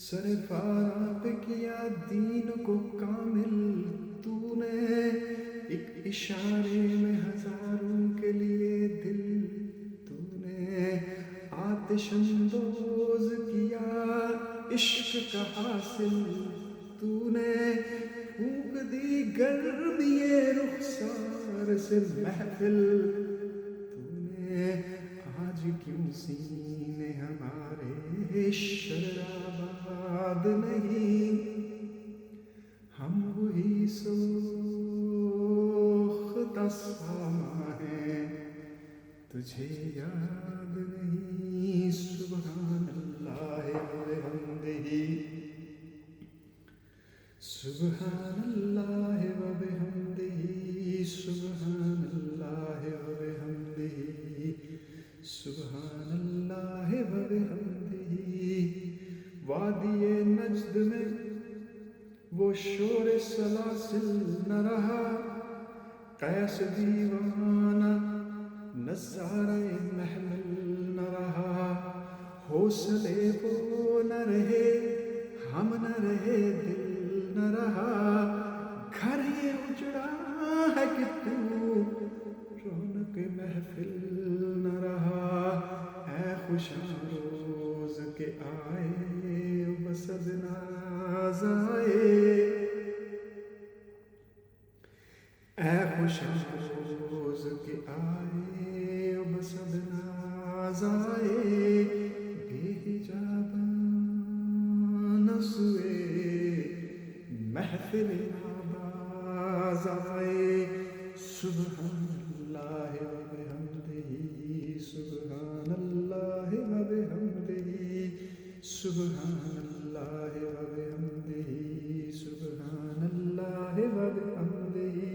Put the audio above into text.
سر فارا پہ کیا دین کو کامل تو نے، ایک اشارے میں ہزاروں کے لیے دل تو نے آتش اندوز کیا عشق کا حاصل تو نے، پھونک دی گرمی رخسار سے محفل تو نے، آج کیوں سینے ہمارے شراباد نہیں، ہم وہی سوختہ ساما ہیں تجھے یاد نہیں۔ سبحان اللہ و بحمدہ، سبحان اللہ و بحمدہ، سبحان اللہ و بحمدہ، سبحان اللہ و بحمدہ۔ وادی نجد میں وہ شور سلاسل نہ رہا، قیس دیوانہ نظارہ محمل نہ رہا، حوصلے وہ نہ رہے ہم نہ رہے دل نہ رہا، گھر یہ اجڑا ہے کہ تو رونق محفل نہ رہا، اے خوشاں روز کے آئے بسد ناز آئے، اے خوشاں روز کے آئے بسد ناز آئے، بے حجابان سوئے محفل آباز آئے۔ سبحان اللہ و بحمدہ، سبحان اللہ و بحمدہ، سبحان اللہ و بحمدہ، سبحان اللہ و بحمدہ۔